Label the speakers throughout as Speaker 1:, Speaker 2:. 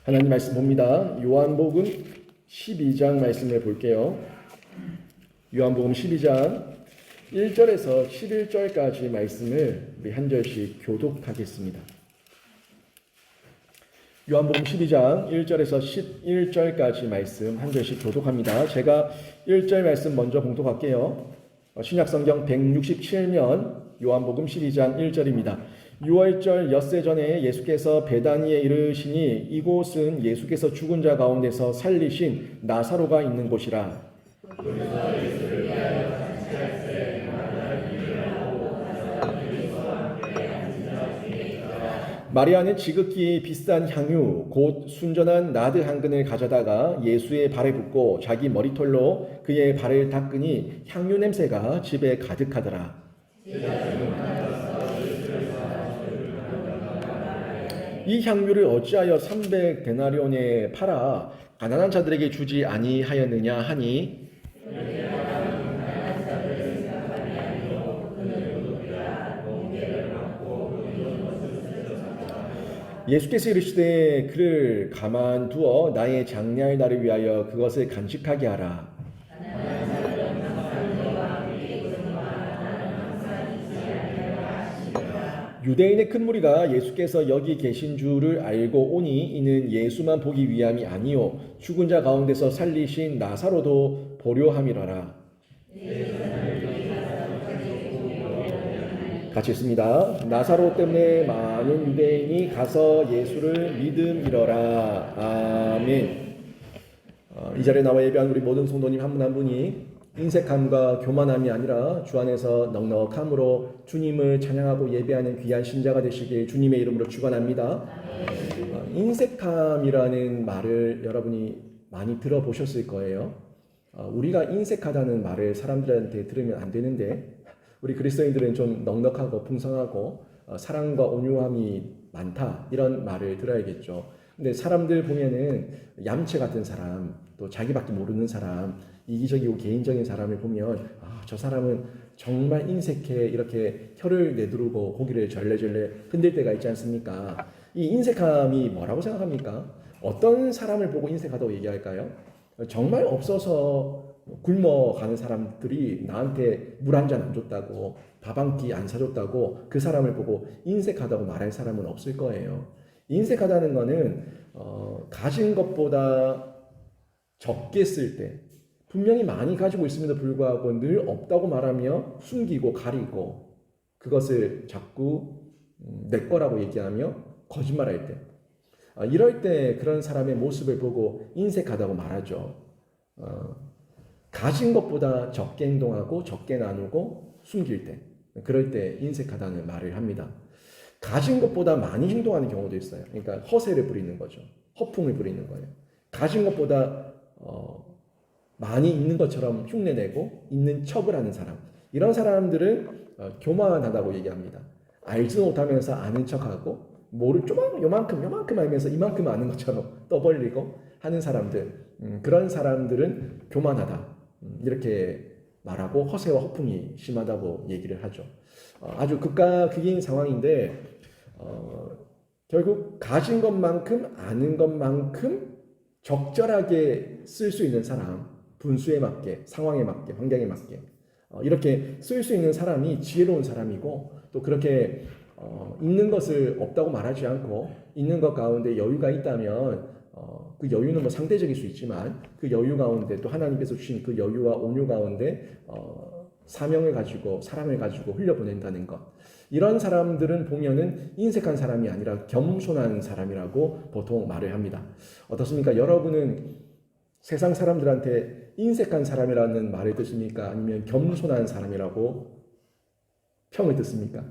Speaker 1: 하나님 말씀 봅니다. 요한복음 12장 말씀을 볼게요. 요한복음 12장 1절에서 11절까지 말씀을 우리 한 절씩 교독하겠습니다. 요한복음 12장 1절에서 11절까지 말씀 한 절씩 교독합니다. 제가 1절 말씀 먼저 봉독할게요. 신약성경 167면 요한복음 12장 1절입니다. 6월절 엿새 전에 예수께서 베다니에 이르시니 이곳은 예수께서 죽은 자 가운데서 살리신 나사로가 있는 곳이라. 마리아는 지극히 비싼 향유 곧 순전한 나드 한 근을 가져다가 예수의 발에 붓고 자기 머리털로 그의 발을 닦으니 향유 냄새가 집에 가득하더라. 이 향유를 어찌하여 300데나리온에 팔아 가난한 자들에게 주지 아니하였느냐 하니, 예수께서 이르시되 그를 가만두어 나의 장래할 날을 위하여 그것을 간직하게 하라. 유대인의 큰 무리가 예수께서 여기 계신 줄을 알고 오니 이는 예수만 보기 위함이 아니요 죽은 자 가운데서 살리신 나사로도 보려 함이라라. 같이 읽습니다. 나사로 때문에 많은 유대인이 가서 예수를 믿음이러라. 아멘. 이 자리에 나와 예배한 우리 모든 성도님 한 분 한 분이 인색함과 교만함이 아니라 주 안에서 넉넉함으로 주님을 찬양하고 예배하는 귀한 신자가 되시길 주님의 이름으로 축원합니다. 인색함이라는 말을 여러분이 많이 들어보셨을 거예요. 우리가 인색하다는 말을 사람들한테 들으면 안 되는데 우리 그리스도인들은 좀 넉넉하고 풍성하고 사랑과 온유함이 많다 이런 말을 들어야겠죠. 근데 사람들 보면은 얌체 같은 사람, 또 자기밖에 모르는 사람, 이기적이고 개인적인 사람을 보면 저 사람은 정말 인색해 이렇게 혀를 내두르고 고기를 절레절레 흔들 때가 있지 않습니까? 이 인색함이 뭐라고 생각합니까? 어떤 사람을 보고 인색하다고 얘기할까요? 정말 없어서 굶어가는 사람들이 나한테 물 한 잔 안 줬다고 밥 한 끼 안 사줬다고 그 사람을 보고 인색하다고 말할 사람은 없을 거예요. 인색하다는 거는 가진 것보다 적게 쓸 때 분명히 많이 가지고 있음에도 불구하고 늘 없다고 말하며 숨기고 가리고 그것을 자꾸 내 거라고 얘기하며 거짓말할 때 이럴 때 그런 사람의 모습을 보고 인색하다고 말하죠. 가진 것보다 적게 행동하고 적게 나누고 숨길 때 그럴 때 인색하다는 말을 합니다. 가진 것보다 많이 행동하는 경우도 있어요. 그러니까 허세를 부리는 거죠. 허풍을 부리는 거예요. 가진 것보다 많이 있는 것처럼 흉내내고 있는 척을 하는 사람. 이런 사람들을 교만하다고 얘기합니다. 알지 못하면서 아는 척하고 뭐를 요만큼 알면서 이만큼 아는 것처럼 떠벌리고 하는 사람들. 그런 사람들은 교만하다. 이렇게 말하고 허세와 허풍이 심하다고 얘기를 하죠. 아주 극과 극인 상황인데 결국 가진 것만큼 아는 것만큼 적절하게 쓸 수 있는 사람, 분수에 맞게, 상황에 맞게, 환경에 맞게 이렇게 쓸 수 있는 사람이 지혜로운 사람이고 또 그렇게 있는 것을 없다고 말하지 않고 있는 것 가운데 여유가 있다면 그 여유는 뭐 상대적일 수 있지만 그 여유 가운데 또 하나님께서 주신 그 여유와 온유 가운데 사명을 가지고 사랑을 가지고 흘려보낸다는 것. 이런 사람들은 보면은 인색한 사람이 아니라 겸손한 사람이라고 보통 말을 합니다. 어떻습니까? 여러분은 세상 사람들한테 인색한 사람이라는 말을 듣습니까? 아니면 겸손한 사람이라고 평을 듣습니까?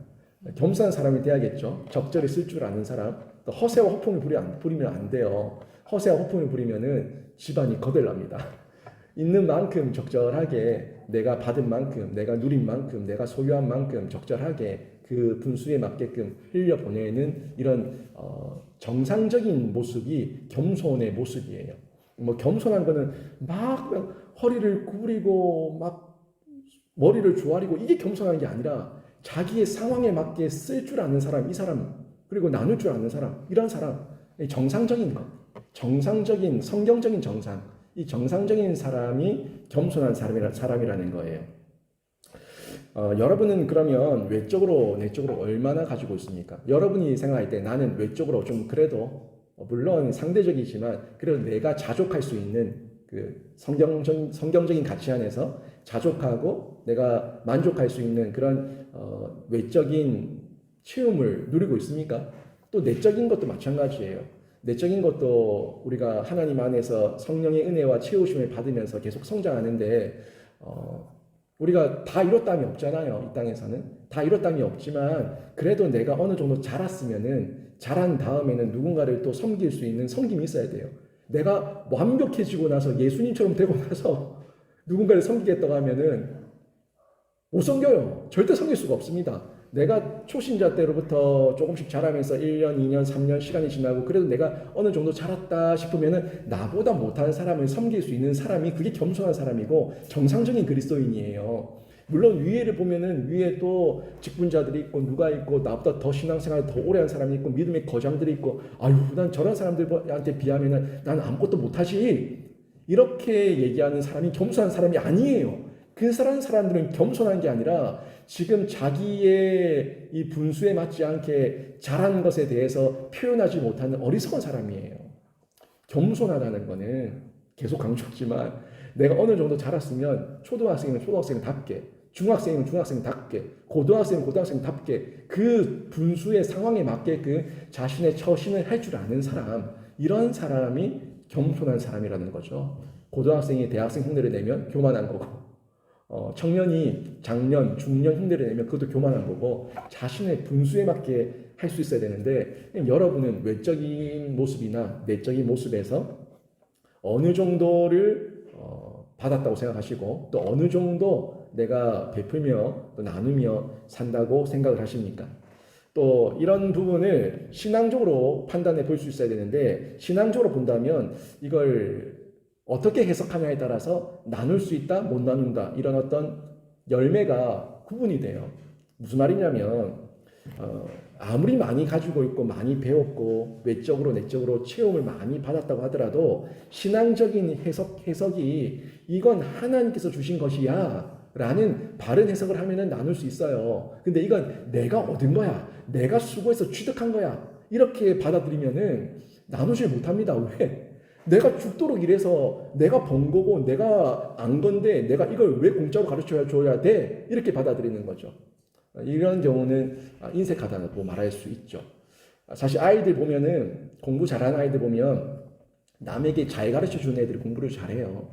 Speaker 1: 겸손한 사람이 돼야겠죠. 적절히 쓸 줄 아는 사람. 또 허세와 허풍을 부리면 안 돼요. 허세와 허풍을 부리면은 집안이 거덜납니다. 있는 만큼 적절하게 내가 받은 만큼, 내가 누린 만큼, 내가 소유한 만큼 적절하게 그 분수에 맞게끔 흘려보내는 이런 정상적인 모습이 겸손의 모습이에요. 뭐 겸손한 거는 막 허리를 구부리고 막 머리를 조아리고 이게 겸손한 게 아니라 자기의 상황에 맞게 쓸 줄 아는 사람, 이 사람, 그리고 나눌 줄 아는 사람, 이런 사람, 정상적인 것. 정상적인 성경적인 정상, 이 정상적인 사람이 겸손한 사람이라는 거예요. 여러분은 그러면 외적으로 내적으로 얼마나 가지고 있습니까? 여러분이 생각할 때 나는 외적으로 좀 그래도 물론 상대적이지만 그래도 내가 자족할 수 있는 그 성경적인 가치 안에서 자족하고 내가 만족할 수 있는 그런 외적인 체험을 누리고 있습니까? 또 내적인 것도 마찬가지예요. 내적인 것도 우리가 하나님 안에서 성령의 은혜와 채우심을 받으면서 계속 성장하는데 우리가 다 이뤘다함이 없잖아요. 이 땅에서는 다 이뤘다함이 없지만 그래도 내가 어느 정도 자랐으면은 자란 다음에는 누군가를 또 섬길 수 있는 섬김이 있어야 돼요. 내가 완벽해지고 나서 예수님처럼 되고 나서 누군가를 섬기겠다고 하면은 못 섬겨요. 절대 섬길 수가 없습니다. 내가 초신자 때로부터 조금씩 자라면서 1년, 2년, 3년 시간이 지나고 그래도 내가 어느 정도 자랐다 싶으면은 나보다 못한 사람을 섬길 수 있는 사람이 그게 겸손한 사람이고 정상적인 그리스도인이에요. 물론 위에를 보면은 위에 또 직분자들이 있고 누가 있고 나보다 더 신앙생활 더 오래 한 사람이 있고 믿음의 거장들이 있고 아유 난 저런 사람들한테 비하면은 난 아무것도 못하지 이렇게 얘기하는 사람이 겸손한 사람이 아니에요. 그 사람들은 겸손한 게 아니라 지금 자기의 이 분수에 맞지 않게 잘한 것에 대해서 표현하지 못하는 어리석은 사람이에요. 겸손하다는 거는 계속 강조하지만 내가 어느 정도 자랐으면 초등학생이면 초등학생답게 중학생이면 중학생답게 고등학생이면 고등학생답게 그 분수의 상황에 맞게 그 자신의 처신을 할 줄 아는 사람 이런 사람이 겸손한 사람이라는 거죠. 고등학생이 대학생 흉내를 내면 교만한 거고 청년이 장년, 중년 흉내를 내면 그것도 교만한 거고 자신의 분수에 맞게 할 수 있어야 되는데 여러분은 외적인 모습이나 내적인 모습에서 어느 정도를 받았다고 생각하시고 또 어느 정도 내가 베풀며 또 나누며 산다고 생각을 하십니까? 또 이런 부분을 신앙적으로 판단해 볼 수 있어야 되는데 신앙적으로 본다면 이걸 어떻게 해석하냐에 따라서 나눌 수 있다, 못 나눈다 이런 어떤 열매가 구분이 돼요. 무슨 말이냐면 아무리 많이 가지고 있고 많이 배웠고 외적으로 내적으로 체험을 많이 받았다고 하더라도 신앙적인 해석이 이건 하나님께서 주신 것이야 라는 바른 해석을 하면은 나눌 수 있어요. 근데 이건 내가 얻은 거야, 내가 수고해서 취득한 거야 이렇게 받아들이면은 나누질 못합니다. 왜? 내가 죽도록 일해서 내가 번 거고 내가 안 건데 내가 이걸 왜 공짜로 가르쳐 줘야 돼? 이렇게 받아들이는 거죠. 이런 경우는 인색하다고 말할 수 있죠. 사실 아이들 보면은 공부 잘하는 아이들 보면 남에게 잘 가르쳐 주는 애들이 공부를 잘해요.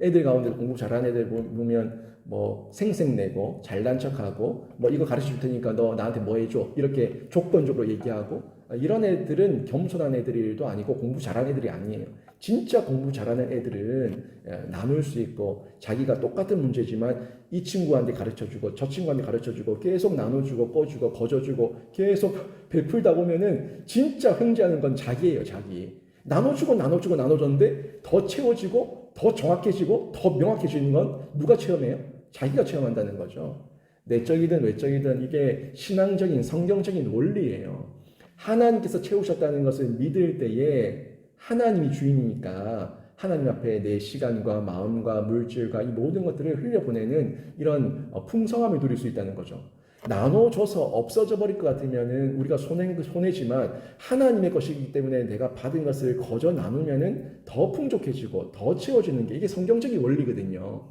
Speaker 1: 애들 가운데 공부 잘하는 애들 보면 뭐 생색내고 잘난 척하고 뭐 이거 가르쳐 줄 테니까 너 나한테 뭐 해줘 이렇게 조건적으로 얘기하고 이런 애들은 겸손한 애들도 아니고 공부 잘하는 애들이 아니에요. 진짜 공부 잘하는 애들은 나눌 수 있고 자기가 똑같은 문제지만 이 친구한테 가르쳐주고 저 친구한테 가르쳐주고 계속 나눠주고 꺼주고 거저주고 계속 베풀다 보면은 진짜 횡재하는 건 자기예요. 자기. 나눠주고 나눠줬는데 더 채워지고 더 정확해지고 더 명확해지는 건 누가 체험해요? 자기가 체험한다는 거죠. 내적이든 외적이든 이게 신앙적인 성경적인 원리예요. 하나님께서 채우셨다는 것을 믿을 때에 하나님이 주인이니까 하나님 앞에 내 시간과 마음과 물질과 이 모든 것들을 흘려보내는 이런 풍성함을 누릴 수 있다는 거죠. 나눠줘서 없어져 버릴 것 같으면은 우리가 손해지만 하나님의 것이기 때문에 내가 받은 것을 거저 나누면은 더 풍족해지고 더 채워지는 게 이게 성경적인 원리거든요.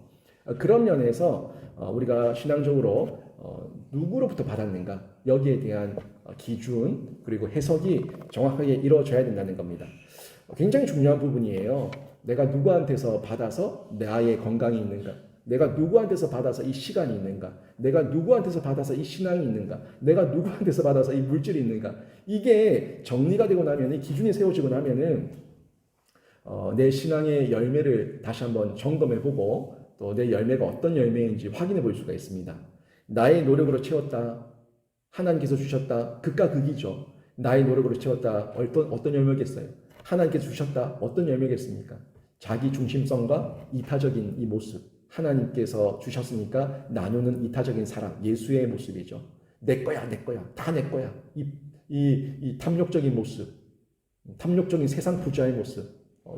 Speaker 1: 그런 면에서 우리가 신앙적으로 누구로부터 받았는가 여기에 대한 기준 그리고 해석이 정확하게 이루어져야 된다는 겁니다. 굉장히 중요한 부분이에요. 내가 누구한테서 받아서 나의 건강이 있는가? 내가 누구한테서 받아서 이 시간이 있는가? 내가 누구한테서 받아서 이 신앙이 있는가? 내가 누구한테서 받아서 이 물질이 있는가? 이게 정리가 되고 나면 이 기준이 세워지고 나면은 내 신앙의 열매를 다시 한번 점검해보고 또 내 열매가 어떤 열매인지 확인해 볼 수가 있습니다. 나의 노력으로 채웠다. 하나님께서 주셨다. 극과 극이죠. 나의 노력으로 채웠다. 어떤 열매겠어요? 하나님께서 주셨다. 어떤 열매겠습니까? 자기 중심성과 이타적인 이 모습. 하나님께서 주셨으니까 나누는 이타적인 사랑. 예수의 모습이죠. 내 거야, 내 거야. 다 내 거야. 이 탐욕적인 모습. 탐욕적인 세상 부자의 모습,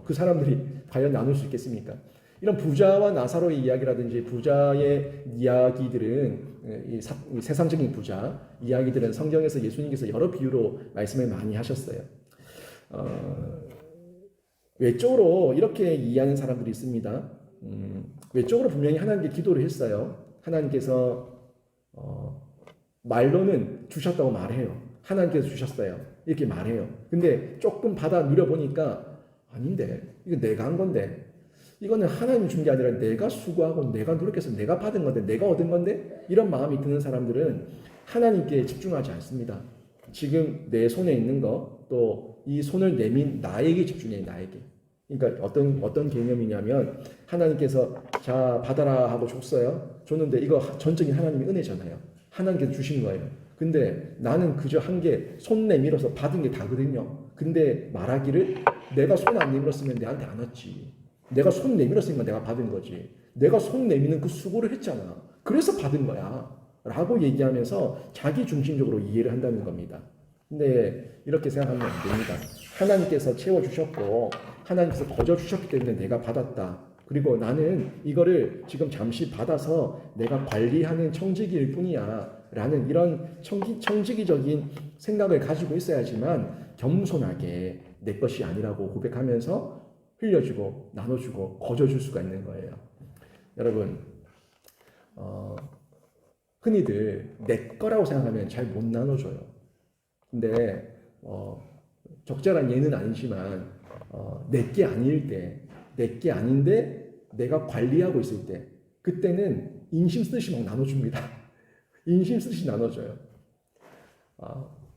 Speaker 1: 그 사람들이 과연 나눌 수 있겠습니까? 이런 부자와 나사로의 이야기라든지 부자의 이야기들은 이 세상적인 부자 이야기들은 성경에서 예수님께서 여러 비유로 말씀을 많이 하셨어요. 외적으로 이렇게 이해하는 사람들이 있습니다. 외적으로 분명히 하나님께 기도를 했어요. 하나님께서 말로는 주셨다고 말해요. 하나님께서 주셨어요. 이렇게 말해요. 근데 조금 받아 누려보니까 아닌데 이거 내가 한 건데 이거는 하나님이 준 게 아니라 내가 수고하고 내가 노력해서 내가 받은 건데 내가 얻은 건데 이런 마음이 드는 사람들은 하나님께 집중하지 않습니다. 지금 내 손에 있는 거 또 이 손을 내민 나에게 집중해요. 나에게. 그러니까 어떤 개념이냐면 하나님께서 자 받아라 하고 줬는데 이거 전적인 하나님의 은혜잖아요. 하나님께서 주신 거예요. 근데 나는 그저 한 게 손 내밀어서 받은 게 다거든요. 근데 말하기를 내가 손 안 내밀었으면 내한테 안 왔지. 내가 손 내밀었으니까 내가 받은 거지. 내가 손 내미는 그 수고를 했잖아. 그래서 받은 거야. 라고 얘기하면서 자기 중심적으로 이해를 한다는 겁니다. 근데 이렇게 생각하면 안 됩니다. 하나님께서 채워주셨고 하나님께서 거저 주셨기 때문에 내가 받았다. 그리고 나는 이거를 지금 잠시 받아서 내가 관리하는 청지기일 뿐이야. 라는 이런 청지기적인 생각을 가지고 있어야지만 겸손하게 내 것이 아니라고 고백하면서 흘려주고 나눠주고 거저줄 수가 있는 거예요. 여러분 흔히들 내 거라고 생각하면 잘 못 나눠줘요. 근데 적절한 예는 아니지만 내게 아닐 때, 내게 아닌데 내가 관리하고 있을 때 그때는 인심 쓰듯이 막 나눠줍니다. 인심 쓰듯이 나눠줘요.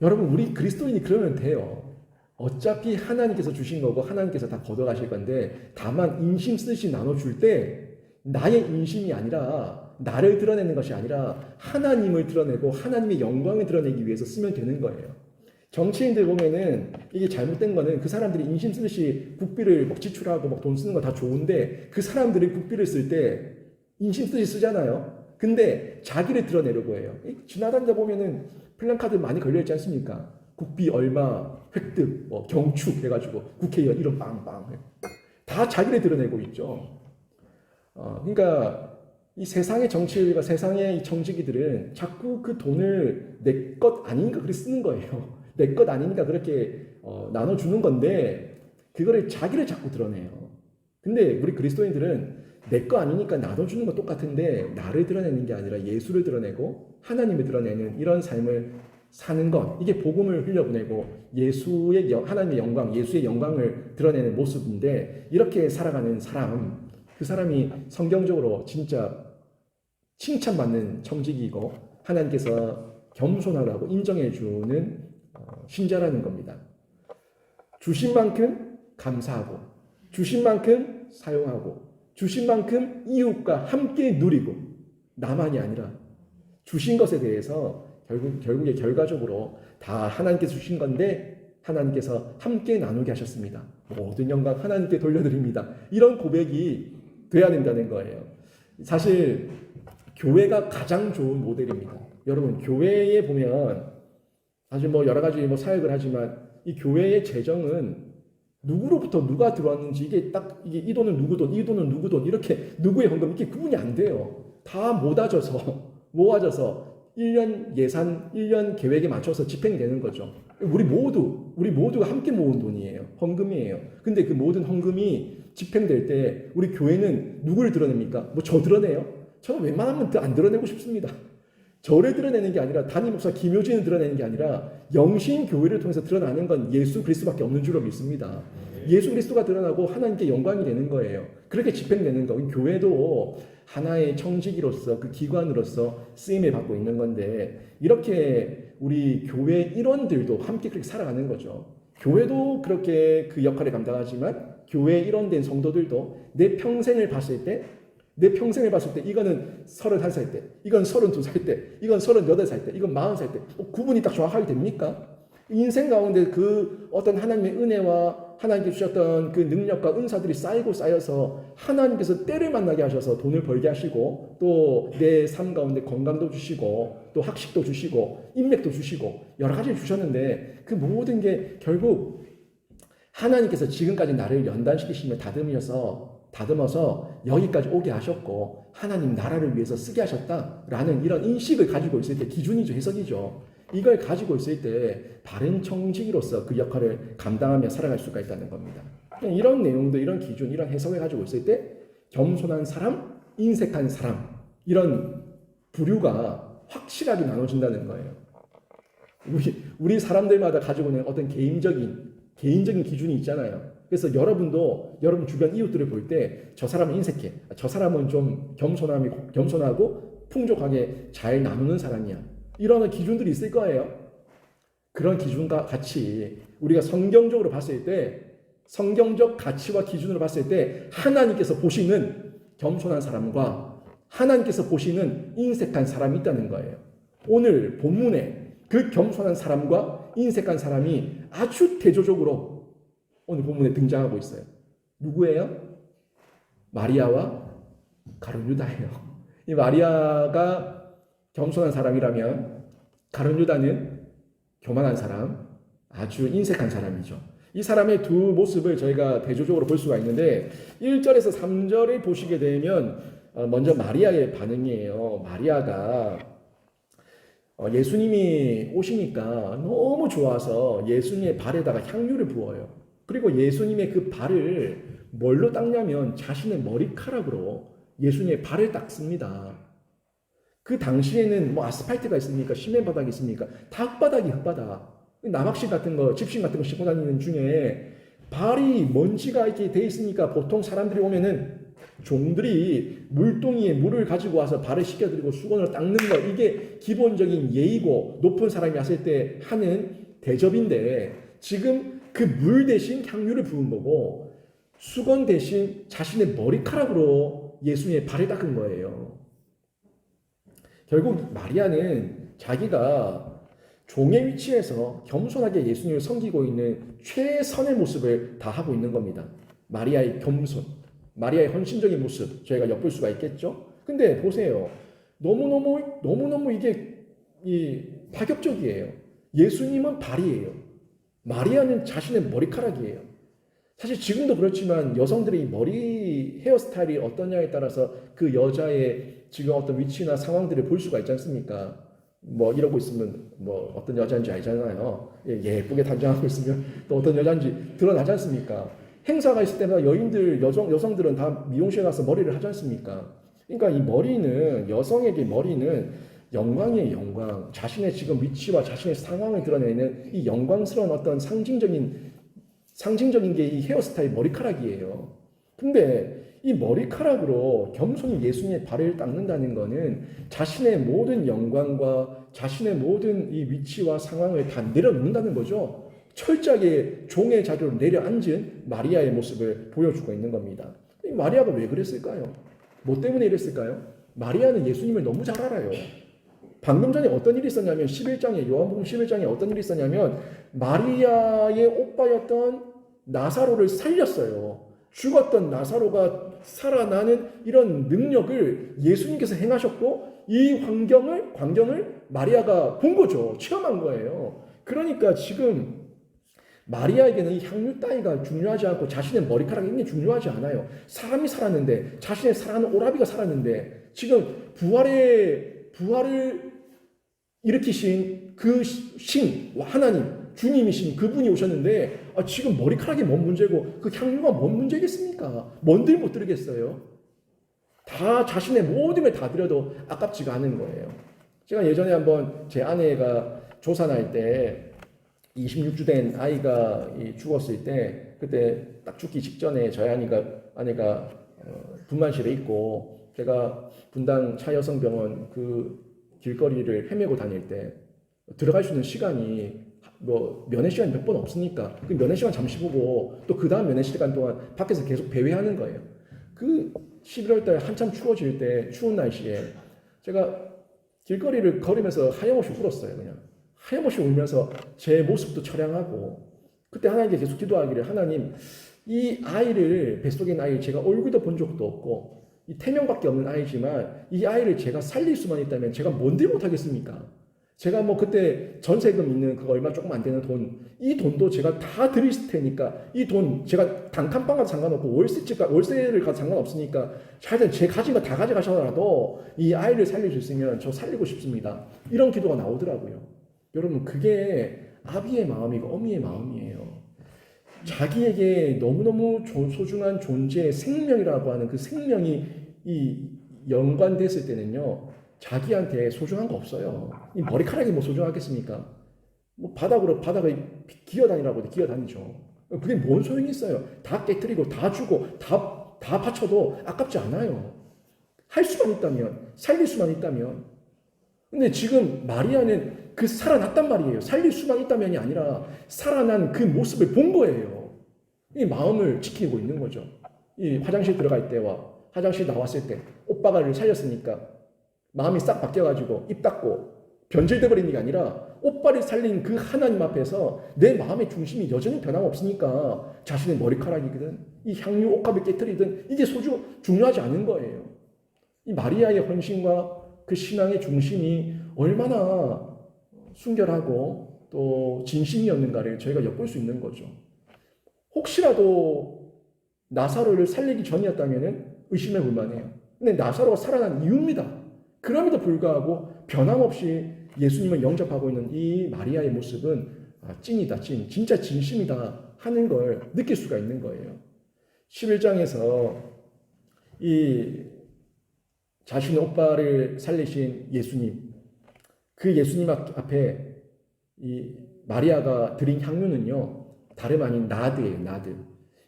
Speaker 1: 여러분 우리 그리스도인이 그러면 돼요. 어차피 하나님께서 주신 거고 하나님께서 다 걷어가실 건데 다만 인심 쓰듯이 나눠줄 때 나의 인심이 아니라 나를 드러내는 것이 아니라 하나님을 드러내고 하나님의 영광을 드러내기 위해서 쓰면 되는 거예요. 정치인들 보면은 이게 잘못된 거는 그 사람들이 인심 쓰듯이 국비를 막 지출하고 막 돈 쓰는 거 다 좋은데 그 사람들이 국비를 쓸 때 인심 쓰듯이 쓰잖아요. 근데 자기를 드러내려고 해요. 지나다니다 보면은 플랜카드 많이 걸려있지 않습니까? 국비 얼마 획득, 경축 해가지고 국회의원 이름 빵빵 다 자기를 드러내고 있죠. 그러니까 이 세상의 정치인과 세상의 정치기들은 자꾸 그 돈을 내 것 아니니까 그렇게 쓰는 거예요. 내 것 아니니까 그렇게 나눠주는 건데 그거를 자기를 자꾸 드러내요. 근데 우리 그리스도인들은 내 거 아니니까 나눠주는 건 똑같은데 나를 드러내는 게 아니라 예수를 드러내고 하나님을 드러내는 이런 삶을 사는 것, 이게 복음을 흘려보내고 예수의 하나님의 영광, 예수의 영광을 드러내는 모습인데 이렇게 살아가는 사람, 그 사람이 성경적으로 진짜 칭찬받는 청지기이고 하나님께서 겸손하라고 인정해주는 신자라는 겁니다. 주신 만큼 감사하고 주신 만큼 사용하고 주신 만큼 이웃과 함께 누리고 나만이 아니라 주신 것에 대해서 결국에 결과적으로 다 하나님께서 주신 건데 하나님께서 함께 나누게 하셨습니다. 모든 영광 하나님께 돌려드립니다. 이런 고백이 돼야 된다는 거예요. 사실 교회가 가장 좋은 모델입니다. 여러분 교회에 보면 사실 여러 가지 사역을 하지만 이 교회의 재정은 누구로부터 누가 들어왔는지 이게 이 돈은 누구 돈, 이 돈은 누구 돈 이렇게 누구의 헌금 이렇게 구분이 안 돼요. 다 모아져서 1년 예산, 1년 계획에 맞춰서 집행이 되는 거죠. 우리 모두가 함께 모은 돈이에요. 헌금이에요. 근데 그 모든 헌금이 집행될 때 우리 교회는 누구를 드러냅니까? 저 드러내요? 저는 웬만하면 안 드러내고 싶습니다. 저를 드러내는 게 아니라 담임 목사 김효진을 드러내는 게 아니라 영신 교회를 통해서 드러나는 건 예수 그리스도밖에 없는 줄로 믿습니다. 예수 그리스도가 드러나고 하나님께 영광이 되는 거예요. 그렇게 집행되는 거. 교회도 하나의 청지기로서 그 기관으로서 쓰임을 받고 있는 건데 이렇게 우리 교회 일원들도 함께 그렇게 살아가는 거죠. 교회도 그렇게 그 역할을 감당하지만 교회 일원된 성도들도 내 평생을 봤을 때 이거는 31살 때, 이건 32살 때, 이건 38살 때, 이건 40살 때 구분이 딱 정확하게 됩니까? 인생 가운데 그 어떤 하나님의 은혜와 하나님께 주셨던 그 능력과 은사들이 쌓여서 하나님께서 때를 만나게 하셔서 돈을 벌게 하시고 또 내 삶 가운데 건강도 주시고 또 학식도 주시고 인맥도 주시고 여러 가지를 주셨는데 그 모든 게 결국 하나님께서 지금까지 나를 연단시키시며 다듬어서 여기까지 오게 하셨고 하나님 나라를 위해서 쓰게 하셨다라는 이런 인식을 가지고 있을 때 기준이죠. 해석이죠. 이걸 가지고 있을 때 바른 청지기로서 그 역할을 감당하며 살아갈 수가 있다는 겁니다. 이런 내용도 이런 기준, 이런 해석을 가지고 있을 때 겸손한 사람, 인색한 사람 이런 부류가 확실하게 나눠진다는 거예요. 우리 사람들마다 가지고 있는 어떤 개인적인 기준이 있잖아요. 그래서 여러분도 여러분 주변 이웃들을 볼 때 저 사람은 인색해, 저 사람은 좀 겸손하고 풍족하게 잘 나누는 사람이야. 이런 기준들이 있을 거예요. 그런 기준과 같이 우리가 성경적으로 봤을 때 성경적 가치와 기준으로 봤을 때 하나님께서 보시는 겸손한 사람과 하나님께서 보시는 인색한 사람이 있다는 거예요. 오늘 본문에 그 겸손한 사람과 인색한 사람이 아주 대조적으로 오늘 본문에 등장하고 있어요. 누구예요? 마리아와 가룟 유다예요. 이 마리아가 겸손한 사람이라면 가룟 유다는 교만한 사람, 아주 인색한 사람이죠. 이 사람의 두 모습을 저희가 대조적으로 볼 수가 있는데 1절에서 3절을 보시게 되면 먼저 마리아의 반응이에요. 마리아가 예수님이 오시니까 너무 좋아서 예수님의 발에다가 향유를 부어요. 그리고 예수님의 그 발을 뭘로 닦냐면 자신의 머리카락으로 예수님의 발을 닦습니다. 그 당시에는 뭐 아스팔트가 있습니까? 시멘 바닥이 있습니까? 다 흙바닥이 흙바닥. 남학신 같은 거, 집신 같은 거 싣고 다니는 중에 발이 먼지가 이렇게 돼 있으니까 보통 사람들이 오면은 종들이 물동이에 물을 가지고 와서 발을 씻겨드리고 수건으로 닦는 거, 이게 기본적인 예의고 높은 사람이 왔을 때 하는 대접인데 지금 그 물 대신 향유를 부은 거고 수건 대신 자신의 머리카락으로 예수님의 발을 닦은 거예요. 결국 마리아는 자기가 종의 위치에서 겸손하게 예수님을 섬기고 있는 최선의 모습을 다 하고 있는 겁니다. 마리아의 겸손, 마리아의 헌신적인 모습 저희가 엿볼 수가 있겠죠. 근데 보세요. 너무너무 이게 파격적이에요. 예수님은 발이에요. 마리아는 자신의 머리카락이에요. 사실 지금도 그렇지만 여성들의 머리 헤어스타일이 어떠냐에 따라서 그 여자의 지금 어떤 위치나 상황들을 볼 수가 있지 않습니까? 뭐 이러고 있으면 뭐 어떤 여자인지 알잖아요. 예쁘게 단장하고 있으면 또 어떤 여자인지 드러나지 않습니까? 행사가 있을 때마다 여성들은 다 미용실에 가서 머리를 하지 않습니까? 그러니까 이 머리는 여성에게 머리는 영광이에요, 영광. 자신의 지금 위치와 자신의 상황을 드러내는 이 영광스러운 어떤 상징적인 게 이 헤어스타일 머리카락이에요. 근데 이 머리카락으로 겸손히 예수님의 발을 닦는다는 것은 자신의 모든 영광과 자신의 모든 이 위치와 상황을 다 내려놓는다는 거죠. 철저하게 종의 자리로 내려앉은 마리아의 모습을 보여주고 있는 겁니다. 이 마리아가 왜 그랬을까요? 뭐 때문에 이랬을까요? 마리아는 예수님을 너무 잘 알아요. 방금 전에 어떤 일이 있었냐면 요한복음 11장에 어떤 일이 있었냐면 마리아의 오빠였던 나사로를 살렸어요. 죽었던 나사로가 살아나는 이런 능력을 예수님께서 행하셨고 이 광경을 마리아가 본 거죠. 체험한 거예요. 그러니까 지금 마리아에게는 이 향유 따위가 중요하지 않고 자신의 머리카락이 있는 게 중요하지 않아요. 사람이 살았는데 자신의 사랑하는 오라비가 살았는데 지금 부활을 일으키신 그 신 하나님 주님이신 그분이 오셨는데 지금 머리카락이 뭔 문제고 그 향유가 뭔 문제겠습니까? 뭔들 못 드리겠어요? 다 자신의 모든 걸 다 드려도 아깝지가 않은 거예요. 제가 예전에 한번 제 아내가 조산할 때 26주 된 아이가 죽었을 때 그때 딱 죽기 직전에 저희 아내가 분만실에 있고 제가 분당 차여성병원 그 길거리를 헤매고 다닐 때 들어갈 수 있는 시간이 뭐 면회 시간이 몇 번 없으니까 그 면회 시간 잠시 보고 또 그 다음 면회 시간 동안 밖에서 계속 배회하는 거예요. 그 11월 달 한참 추워질 때 추운 날씨에 제가 길거리를 걸으면서 하염없이 울었어요. 그냥 하염없이 울면서 제 모습도 처량하고 그때 하나님께 계속 기도하기를 하나님 이 아이를 뱃속에 있는 아이 제가 얼굴도 본 적도 없고 이 태명밖에 없는 아이지만 이 아이를 제가 살릴 수만 있다면 제가 뭔들 못하겠습니까? 제가 뭐 그때 전세금 있는 그거 얼마 조금 안 되는 돈, 이 돈도 제가 다 드릴 테니까 이 돈 제가 단칸방 가도 상관없고 월세를 가도 상관없으니까 하여튼 제 가진 거 다 가져가셔라도 이 아이를 살릴 수 있으면 저 살리고 싶습니다. 이런 기도가 나오더라고요. 여러분 그게 아비의 마음이고 어미의 마음이에요. 자기에게 너무너무 소중한 존재의 생명이라고 하는 그 생명이 이 연관됐을 때는요. 자기한테 소중한 거 없어요. 이 머리카락이 뭐 소중하겠습니까? 뭐 바닥에 기어다니라고 기어다니죠. 그게 뭔 소용이 있어요? 다 깨뜨리고 다 주고 다 바쳐도 아깝지 않아요. 할 수만 있다면, 살릴 수만 있다면. 근데 지금 마리아는 그 살아났단 말이에요. 살릴 수만 있다면이 아니라 살아난 그 모습을 본 거예요. 이 마음을 지키고 있는 거죠. 이 화장실 들어갈 때와 화장실 나왔을 때 오빠가를 살렸으니까 마음이 싹 바뀌어가지고 입 닫고 변질돼 버리는 게 아니라 오빠를 살린 그 하나님 앞에서 내 마음의 중심이 여전히 변함없으니까 자신의 머리카락이든 이 향유 옷값을 깨뜨리든 이게 중요하지 않은 거예요. 이 마리아의 헌신과 그 신앙의 중심이 얼마나 순결하고 또 진심이었는가를 저희가 엿볼 수 있는 거죠. 혹시라도 나사로를 살리기 전이었다면 의심해 볼 만해요. 근데 나사로가 살아난 이유입니다. 그럼에도 불구하고 변함없이 예수님을 영접하고 있는 이 마리아의 모습은 찐이다, 찐. 진짜 진심이다 하는 걸 느낄 수가 있는 거예요. 11장에서 이 자신의 오빠를 살리신 예수님, 그 예수님 앞에 이 마리아가 드린 향유는요, 다름 아닌 나드예요, 나드.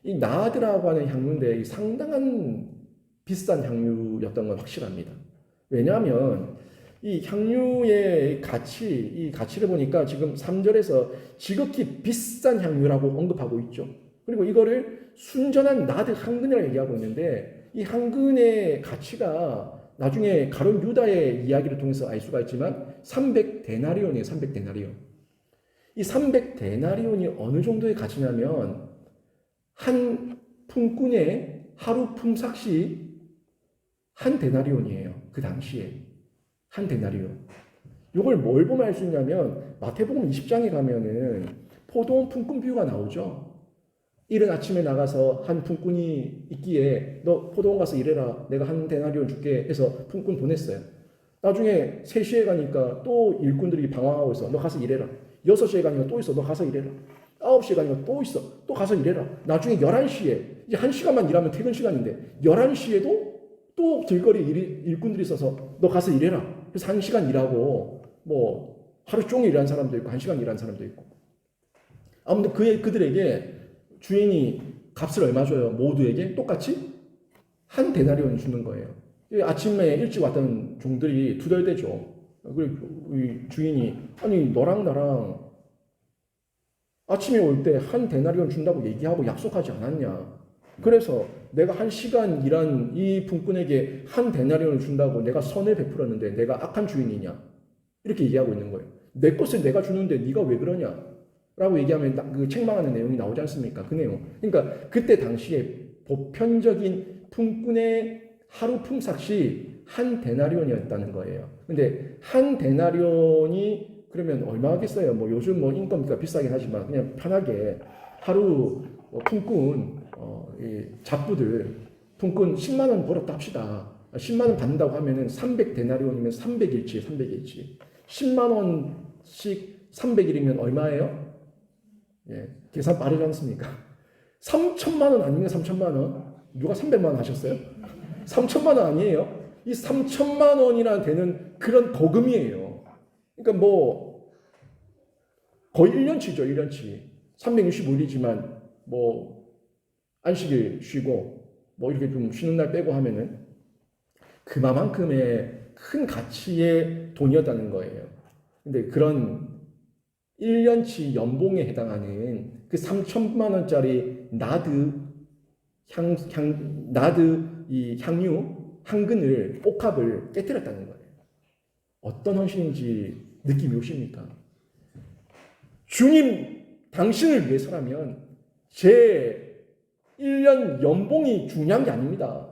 Speaker 1: 이 나드라고 하는 향유인데 상당한 비싼 향유였던 건 확실합니다. 왜냐하면 이 향유의 이 가치를 보니까 지금 3절에서 지극히 비싼 향유라고 언급하고 있죠. 그리고 이거를 순전한 나드 향근이라고 얘기하고 있는데 이 향근의 가치가 나중에 가룟 유다의 이야기를 통해서 알 수가 있지만 300데나리온이에요. 300데나리온. 이 300데나리온이 어느 정도의 가치냐면 한 품꾼의 하루 품삯이 한 데나리온이에요. 그 당시에. 한 데나리온. 이걸 뭘 보면 알 수 있냐면 마태복음 20장에 가면은 포도원 품꾼 비유가 나오죠. 이른 아침에 나가서 한 품꾼이 있기에 너 포도원 가서 일해라. 내가 한 데나리온 줄게 해서 품꾼 보냈어요. 나중에 3시에 가니까 또 일꾼들이 방황하고 있어. 너 가서 일해라. 6시에 가니까 또 있어. 너 가서 일해라. 9시에 가니까 또 있어. 또 가서 일해라. 나중에 11시에 이제 1시간만 일하면 퇴근 시간인데 11시에도 또 길거리에 일꾼들이 있어서 너 가서 일해라. 그래서 1시간 일하고 뭐 하루 종일 일하는 사람도 있고 1시간 일하는 사람도 있고. 아무튼 그들에게 주인이 값을 얼마 줘요? 모두에게 똑같이 한 데나리온 주는 거예요. 아침에 일찍 왔던 종들이 투덜대죠. 그리고 주인이 아니 너랑 나랑 아침에 올 때 한 데나리온 준다고 얘기하고 약속하지 않았냐. 그래서 내가 1시간 일한 이 품꾼에게 한 데나리온을 준다고 내가 선을 베풀었는데 내가 악한 주인이냐. 이렇게 얘기하고 있는 거예요. 내 것을 내가 주는데 네가 왜 그러냐. 라고 얘기하면 그 책망하는 내용이 나오지 않습니까? 그 내용. 그러니까 그때 당시에 보편적인 품꾼의 하루 품삯이 한 데나리온이었다는 거예요. 근데 한 데나리온이 그러면 얼마 하겠어요? 뭐 요즘 뭐 인건비가 비싸긴 하지만 그냥 편하게 하루 품꾼 잡부들 품꾼 10만 원 벌었다 합시다. 10만 원 받는다고 하면은 300데나리온이면 300일치. 10만 원씩 300일이면 얼마예요? 예, 계산 빠르지 않습니까? 3천만 원 아니면 3천만 원? 누가 300만 원 하셨어요? 3천만 원 아니에요? 이 3천만 원이나 되는 그런 거금이에요. 그러니까 뭐 거의 1년치죠, 1년치. 365일이지만 뭐 안식일 쉬고 뭐 이렇게 좀 쉬는 날 빼고 하면은 그만큼의 큰 가치의 돈이었다는 거예요. 근데 그런 1년치 연봉에 해당하는 그 3천만 원짜리 나드 이 향유 향근을 옥합을 깨뜨렸다는 거예요. 어떤 헌신인지 느낌이 오십니까? 주님 당신을 위해서라면 제 1년 연봉이 중요한 게 아닙니다.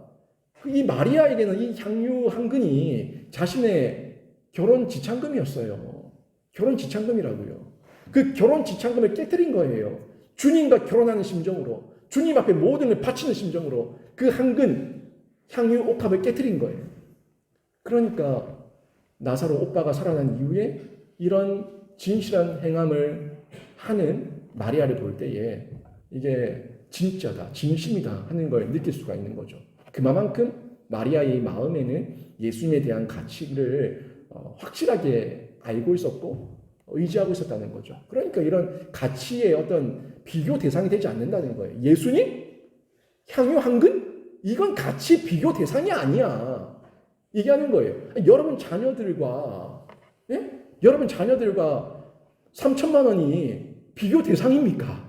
Speaker 1: 이 마리아에게는 이 향유 향근이 자신의 결혼 지참금이었어요. 결혼 지참금이라고요. 그 결혼 지참금을 깨뜨린 거예요. 주님과 결혼하는 심정으로, 주님 앞에 모든 걸 바치는 심정으로 그 한근 향유 옥합을 깨뜨린 거예요. 그러니까 나사로 오빠가 살아난 이후에 이런 진실한 행함을 하는 마리아를 볼 때에 이게 진짜다, 진심이다 하는 걸 느낄 수가 있는 거죠. 그만큼 마리아의 마음에는 예수님에 대한 가치를 확실하게 알고 있었고 의지하고 있었다는 거죠. 그러니까 이런 가치의 어떤 비교 대상이 되지 않는다는 거예요. 예수님? 향유 한 근? 이건 가치 비교 대상이 아니야. 얘기하는 거예요. 여러분 자녀들과 예? 여러분 자녀들과 3천만 원이 비교 대상입니까?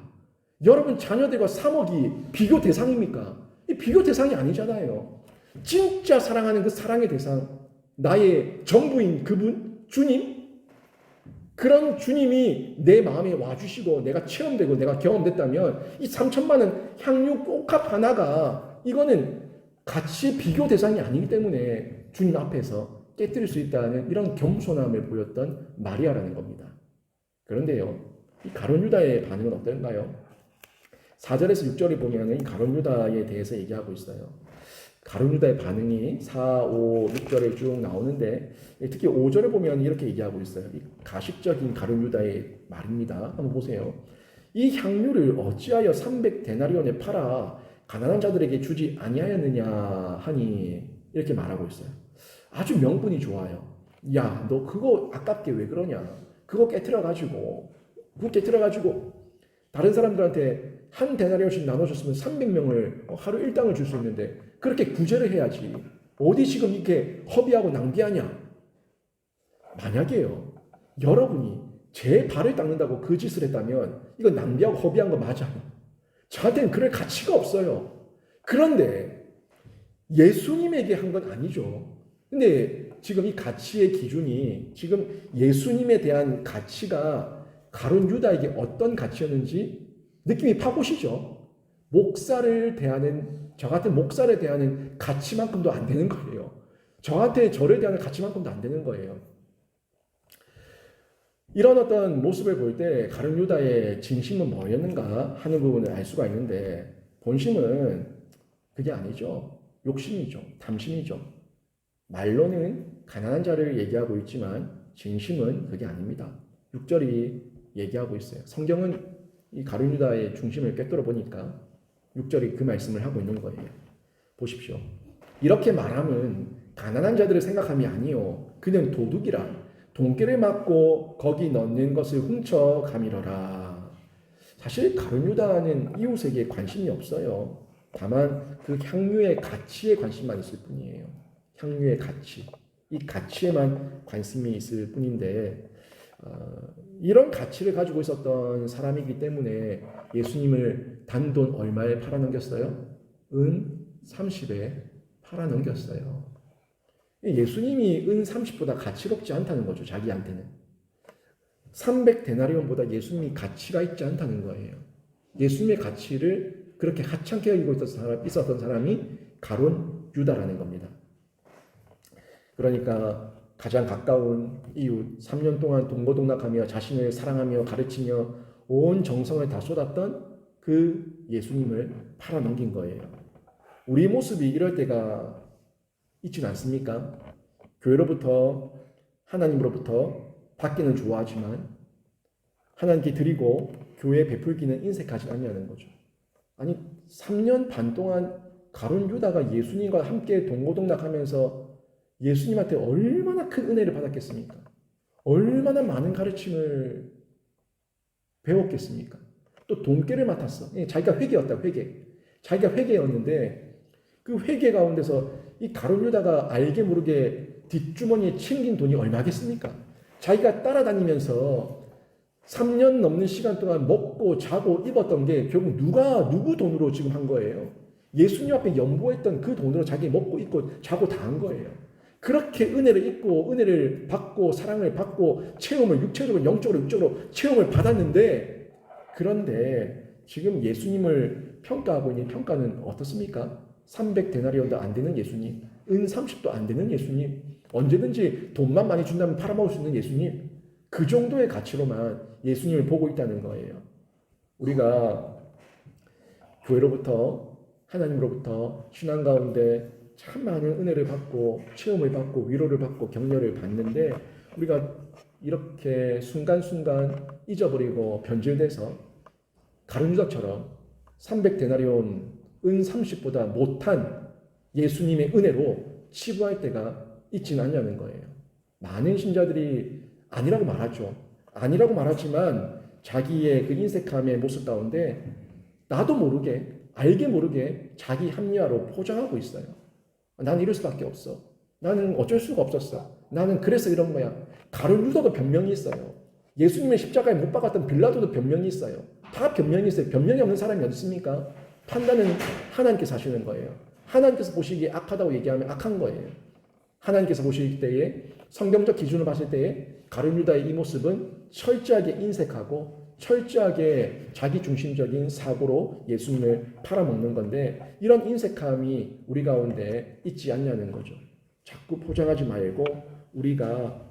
Speaker 1: 여러분 자녀들과 3억이 비교 대상입니까? 이 비교 대상이 아니잖아요. 진짜 사랑하는 그 사랑의 대상, 나의 전부인 그분, 주님, 그런 주님이 내 마음에 와주시고 내가 체험되고 내가 경험됐다면 이 3천만 원 향유 옥합 하나가 이거는 같이 비교 대상이 아니기 때문에 주님 앞에서 깨뜨릴 수 있다는 이런 겸손함을 보였던 마리아라는 겁니다. 그런데요, 이 가룟 유다의 반응은 어떨까요? 4절에서 6절을 보면 이 가룟 유다에 대해서 얘기하고 있어요. 가룟 유다의 반응이 4, 5, 6절에 쭉 나오는데 특히 5절을 보면 이렇게 얘기하고 있어요. 이 가식적인 가룟 유다의 말입니다. 한번 보세요. 이 향유를 어찌하여 300데나리온에 팔아 가난한 자들에게 주지 아니하였느냐 하니 이렇게 말하고 있어요. 아주 명분이 좋아요. 야, 너 그거 아깝게 왜 그러냐? 그거 깨트려가지고 다른 사람들한테 한 데나리온씩 나눠줬으면 300명을 하루 일당을 줄 수 있는데 그렇게 구제를 해야지. 어디 지금 이렇게 허비하고 낭비하냐? 만약에요, 여러분이 제 발을 닦는다고 그 짓을 했다면 이거 낭비하고 허비한 거 맞아요. 저한테는 그럴 가치가 없어요. 그런데 예수님에게 한 건 아니죠. 근데 지금 이 가치의 기준이 지금 예수님에 대한 가치가 가룟 유다에게 어떤 가치였는지 느낌이 파고시죠. 목사를 대하는, 저 같은 목사를 대하는 가치만큼도 안 되는 거예요. 저한테 저를 대하는 가치만큼도 안 되는 거예요. 이런 어떤 모습을 볼 때 가룟 유다의 진심은 뭐였는가 하는 부분을 알 수가 있는데 본심은 그게 아니죠. 욕심이죠. 탐심이죠. 말로는 가난한 자를 얘기하고 있지만 진심은 그게 아닙니다. 6절이 얘기하고 있어요. 성경은 이 가룟 유다의 중심을 꿰뚫어 보니까 6절이 그 말씀을 하고 있는 거예요. 보십시오. 이렇게 말함은 가난한 자들을 생각함이 아니요 그는 도둑이라 돈깨를 맞고 거기 넣는 것을 훔쳐 가미러라. 사실 가룟 유다는 이웃에게 관심이 없어요. 다만 그 향유의 가치에 관심만 있을 뿐이에요. 향유의 가치, 이 가치에만 관심이 있을 뿐인데 이런 가치를 가지고 있었던 사람이기 때문에 예수님을 단돈 얼마에 팔아넘겼어요? 은 30에 팔아넘겼어요. 예수님이 은 30보다 가치롭지 않다는 거죠. 자기한테는. 300데나리온보다 예수님이 가치가 있지 않다는 거예요. 예수님의 가치를 그렇게 하찮게 여기고 있었던 사람이 가룟 유다라는 겁니다. 그러니까 가장 가까운 이웃, 3년 동안 동고동락하며 자신을 사랑하며 가르치며 온 정성을 다 쏟았던 그 예수님을 팔아넘긴 거예요. 우리 모습이 이럴 때가 있지는 않습니까? 교회로부터, 하나님으로부터 받기는 좋아하지만 하나님께 드리고 교회에 베풀기는 인색하지 않냐는 거죠. 아니 3년 반 동안 가룟 유다가 예수님과 함께 동고동락하면서 예수님한테 얼마나 큰 은혜를 받았겠습니까? 얼마나 많은 가르침을 배웠겠습니까? 또 돈깨를 맡았어. 자기가 회개였다, 회개. 자기가 회개였는데 그 회개 가운데서 이 가룟 유다가 알게 모르게 뒷주머니에 챙긴 돈이 얼마겠습니까? 자기가 따라다니면서 3년 넘는 시간 동안 먹고 자고 입었던 게 결국 누구 돈으로 지금 한 거예요? 예수님 앞에 연보했던 그 돈으로 자기 먹고 입고 자고 다 한 거예요. 그렇게 은혜를 입고 은혜를 받고 사랑을 받고 체험을 육체적으로 영적으로 육적으로 체험을 받았는데 그런데 지금 예수님을 평가하고 있는 평가는 어떻습니까? 300데나리온도 안 되는 예수님, 은 30도 안 되는 예수님, 언제든지 돈만 많이 준다면 팔아먹을 수 있는 예수님, 그 정도의 가치로만 예수님을 보고 있다는 거예요. 우리가 교회로부터 하나님으로부터 신앙 가운데 참 많은 은혜를 받고 체험을 받고 위로를 받고 격려를 받는데 우리가 이렇게 순간순간 잊어버리고 변질돼서 가룟유다처럼 300데나리온 은 30보다 못한 예수님의 은혜로 치부할 때가 있지는 않냐는 거예요. 많은 신자들이 아니라고 말하죠. 아니라고 말하지만 자기의 그 인색함의 모습 가운데 나도 모르게 알게 모르게 자기 합리화로 포장하고 있어요. 나는 이럴 수밖에 없어. 나는 어쩔 수가 없었어. 나는 그래서 이런 거야. 가룟유다도 변명이 있어요. 예수님의 십자가에 못 박았던 빌라도도 변명이 있어요. 다 변명이 있어요. 변명이 없는 사람이 어디 있습니까? 판단은 하나님께서 하시는 거예요. 하나님께서 보시기에 악하다고 얘기하면 악한 거예요. 하나님께서 보실 때에 성경적 기준을 봤을 때에 가룟유다의 이 모습은 철저하게 인색하고 철저하게 자기중심적인 사고로 예수님을 팔아먹는 건데 이런 인색함이 우리 가운데 있지 않냐는 거죠. 자꾸 포장하지 말고 우리가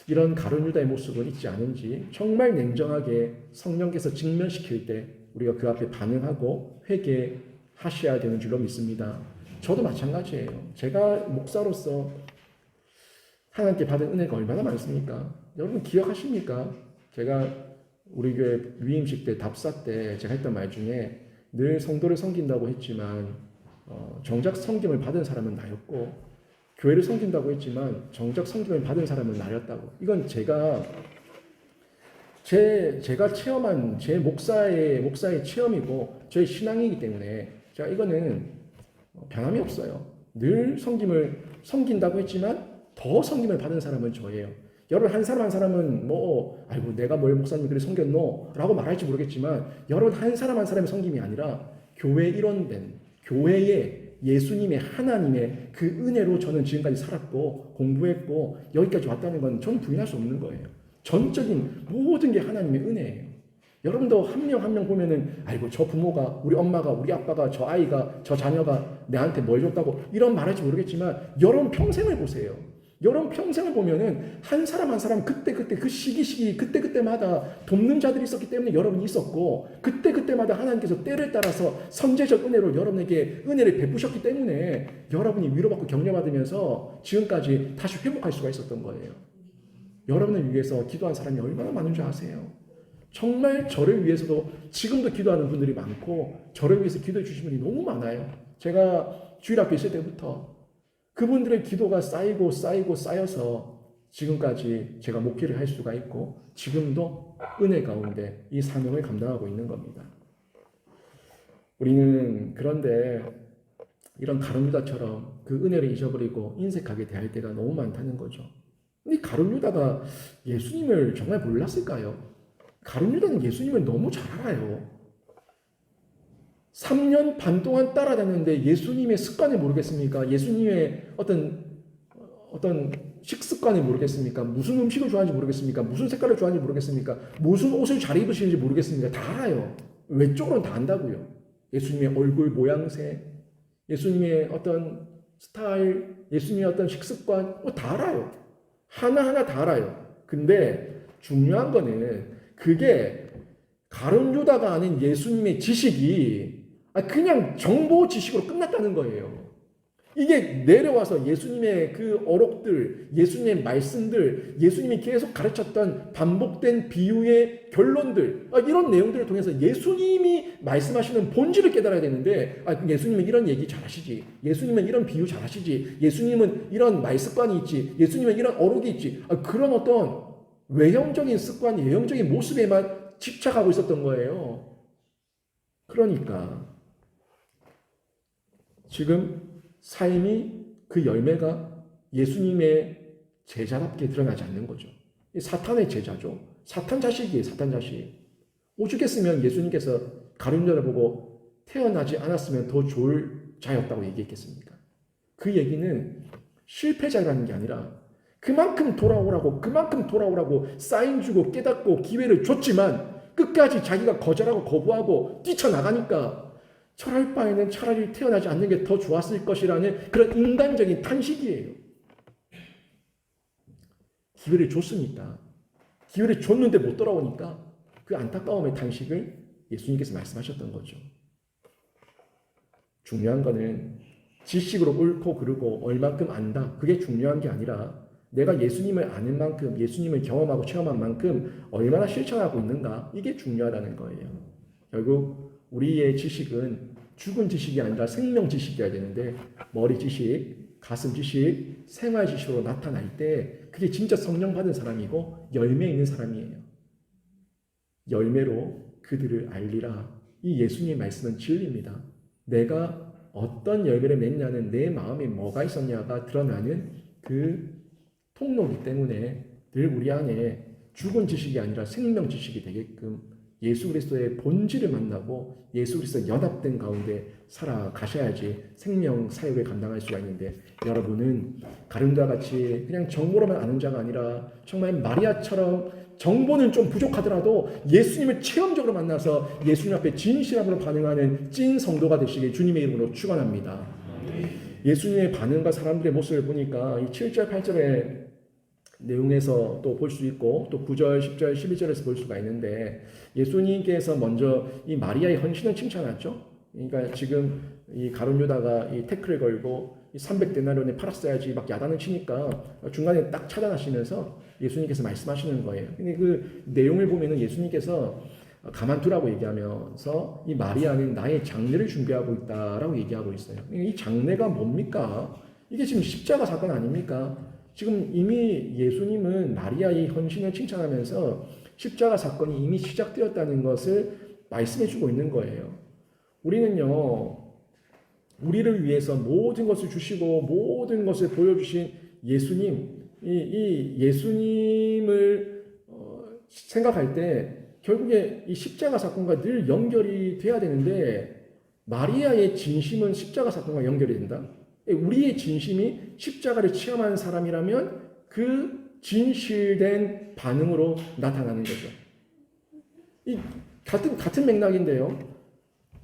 Speaker 1: 이런 가룟유다의 모습은 있지 않은지 정말 냉정하게 성령께서 직면시킬 때 우리가 그 앞에 반응하고 회개하셔야 되는 줄로 믿습니다. 저도 마찬가지예요. 제가 목사로서 하나님께 받은 은혜가 얼마나 많습니까? 여러분 기억하십니까? 제가 우리 교회 위임식 때 답사 때 제가 했던 말 중에 늘 성도를 섬긴다고 했지만 정작 섬김을 받은 사람은 나였고 교회를 섬긴다고 했지만 정작 섬김을 받은 사람은 나였다고. 이건 제가 체험한 제 목사의 체험이고 저의 신앙이기 때문에 제가 이거는 변함이 없어요. 늘 섬긴다고 했지만 더 섬김을 받은 사람은 저예요. 여러분 한 사람 한 사람은 아이고 내가 뭘 목사님 그래 섬겼노? 라고 말할지 모르겠지만 여러분 한 사람 한 사람의 섬김이 아니라 교회 일원된 교회의 예수님의 하나님의 그 은혜로 저는 지금까지 살았고 공부했고 여기까지 왔다는 건 저는 부인할 수 없는 거예요. 전적인 모든 게 하나님의 은혜예요. 여러분도 한 명 한 명 보면은 아이고 저 부모가 우리 엄마가 우리 아빠가 저 아이가 저 자녀가 내한테 뭘 줬다고 이런 말할지 모르겠지만 여러분 평생을 보세요. 여러분 평생을 보면은 한 사람 한 사람 그때 그 시기 그때마다 돕는 자들이 있었기 때문에 여러분이 있었고 그때마다 하나님께서 때를 따라서 선제적 은혜로 여러분에게 은혜를 베푸셨기 때문에 여러분이 위로받고 격려받으면서 지금까지 다시 회복할 수가 있었던 거예요. 여러분을 위해서 기도한 사람이 얼마나 많은 줄 아세요? 정말 저를 위해서도 지금도 기도하는 분들이 많고 저를 위해서 기도해 주신 분이 너무 많아요. 제가 주일학교 있을 때부터 그분들의 기도가 쌓여서 지금까지 제가 목회를 할 수가 있고 지금도 은혜 가운데 이 사명을 감당하고 있는 겁니다. 우리는 그런데 이런 가룟유다처럼 그 은혜를 잊어버리고 인색하게 대할 때가 너무 많다는 거죠. 근데 가룟유다가 예수님을 정말 몰랐을까요? 가룟유다는 예수님을 너무 잘 알아요. 3년 반 동안 따라다녔는데 예수님의 습관을 모르겠습니까? 예수님의 어떤 식습관을 모르겠습니까? 무슨 음식을 좋아하는지 모르겠습니까? 무슨 색깔을 좋아하는지 모르겠습니까? 무슨 옷을 잘 입으시는지 모르겠습니까? 다 알아요. 외적으로는 다 안다고요. 예수님의 얼굴 모양새, 예수님의 어떤 스타일, 예수님의 어떤 식습관, 다 알아요. 하나하나 다 알아요. 근데 중요한 거는 그게 가룟유다가 아닌 예수님의 지식이 그냥 정보 지식으로 끝났다는 거예요. 이게 내려와서 예수님의 그 어록들, 예수님의 말씀들, 예수님이 계속 가르쳤던 반복된 비유의 결론들, 이런 내용들을 통해서 예수님이 말씀하시는 본질을 깨달아야 되는데, 예수님은 이런 얘기 잘하시지, 예수님은 이런 비유 잘하시지, 예수님은 이런 말 습관이 있지, 예수님은 이런 어록이 있지, 그런 어떤 외형적인 습관, 외형적인 모습에만 집착하고 있었던 거예요. 그러니까 지금 삶이 그 열매가 예수님의 제자답게 드러나지 않는 거죠. 사탄의 제자죠. 사탄 자식이에요. 사탄 자식. 오죽했으면 예수님께서 가룟유다를 보고 태어나지 않았으면 더 좋을 자였다고 얘기했겠습니까? 그 얘기는 실패자라는 게 아니라 그만큼 돌아오라고 사인 주고 깨닫고 기회를 줬지만 끝까지 자기가 거절하고 거부하고 뛰쳐나가니까 철할 바에는 차라리 태어나지 않는 게 더 좋았을 것이라는 그런 인간적인 탄식이에요. 기회를 줬으니까 기회를 줬는데 못 돌아오니까 그 안타까움의 탄식을 예수님께서 말씀하셨던 거죠. 중요한 거는 지식으로 옳고 그르고 얼만큼 안다. 그게 중요한 게 아니라 내가 예수님을 아는 만큼, 예수님을 경험하고 체험한 만큼 얼마나 실천하고 있는가. 이게 중요하다는 거예요. 결국 우리의 지식은 죽은 지식이 아니라 생명 지식이어야 되는데 머리 지식, 가슴 지식, 생활 지식으로 나타날 때 그게 진짜 성령 받은 사람이고 열매 있는 사람이에요. 열매로 그들을 알리라. 이 예수님의 말씀은 진리입니다. 내가 어떤 열매를 맺냐는 내 마음에 뭐가 있었냐가 드러나는 그 통로이기 때문에 늘 우리 안에 죽은 지식이 아니라 생명 지식이 되게끔 예수 그리스도의 본질을 만나고 예수 그리스도 연합된 가운데 살아가셔야지 생명 사역을 감당할 수가 있는데, 여러분은 가룟과 같이 그냥 정보로만 아는 자가 아니라 정말 마리아처럼 정보는 좀 부족하더라도 예수님을 체험적으로 만나서 예수님 앞에 진실함으로 반응하는 찐 성도가 되시길 주님의 이름으로 축원합니다. 예수님의 반응과 사람들의 모습을 보니까 이 7절 8절의 내용에서 또 볼 수 있고 또 9절 10절 11절에서 볼 수가 있는데, 예수님께서 먼저 이 마리아의 헌신을 칭찬하죠. 그러니까 지금 이 가룟 유다가 이 태클을 걸고 300데나리온에 팔았어야지 막 야단을 치니까 중간에 딱 차단하시면서 예수님께서 말씀하시는 거예요. 근데 그 내용을 보면은 예수님께서 가만두라고 얘기하면서 이 마리아는 나의 장례를 준비하고 있다라고 얘기하고 있어요. 이 장례가 뭡니까? 이게 지금 십자가 사건 아닙니까? 지금 이미 예수님은 마리아의 헌신을 칭찬하면서 십자가 사건이 이미 시작되었다는 것을 말씀해주고 있는 거예요. 우리는요, 우리를 위해서 모든 것을 주시고 모든 것을 보여주신 예수님, 이 예수님을 생각할 때 결국에 이 십자가 사건과 늘 연결이 돼야 되는데, 마리아의 진심은 십자가 사건과 연결이 된다. 우리의 진심이 십자가를 체험한 사람이라면 그 진실된 반응으로 나타나는 거죠. 이 같은 맥락인데요.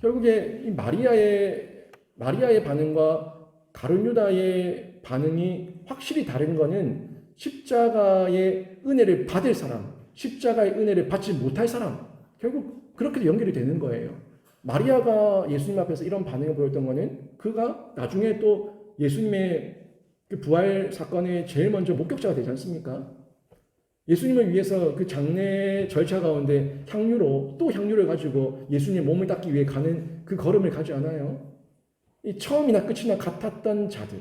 Speaker 1: 결국에 이 마리아의 반응과 가룟 유다의 반응이 확실히 다른 거는 십자가의 은혜를 받을 사람, 십자가의 은혜를 받지 못할 사람, 결국 그렇게 연결이 되는 거예요. 마리아가 예수님 앞에서 이런 반응을 보였던 거는 그가 나중에 또 예수님의 그 부활 사건의 제일 먼저 목격자가 되지 않습니까? 예수님을 위해서 그 장례 절차 가운데 향유를 가지고 예수님의 몸을 닦기 위해 가는 그 걸음을 가지 않아요? 이 처음이나 끝이나 같았던 자들,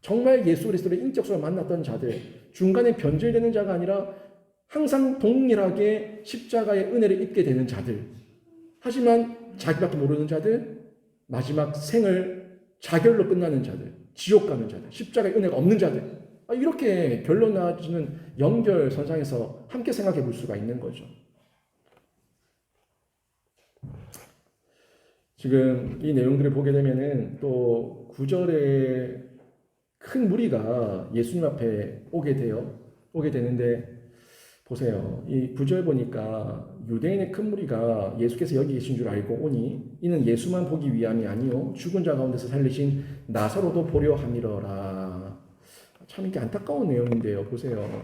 Speaker 1: 정말 예수 그리스도를 인격적으로 만났던 자들, 중간에 변질되는 자가 아니라 항상 동일하게 십자가의 은혜를 입게 되는 자들, 하지만 자기밖에 모르는 자들, 마지막 생을 자결로 끝나는 자들, 지옥 가는 자들, 십자가의 은혜가 없는 자들, 이렇게 결론 나지는 연결선상에서 함께 생각해 볼 수가 있는 거죠. 지금 이 내용들을 보게 되면은 또 9절에 큰 무리가 예수님 앞에 오게 되는데, 보세요. 이 9절 보니까 유대인의 큰 무리가 예수께서 여기 계신 줄 알고 오니 이는 예수만 보기 위함이 아니요 죽은 자 가운데서 살리신 나사로도 보려 함이러라. 참 이게 안타까운 내용인데요. 보세요.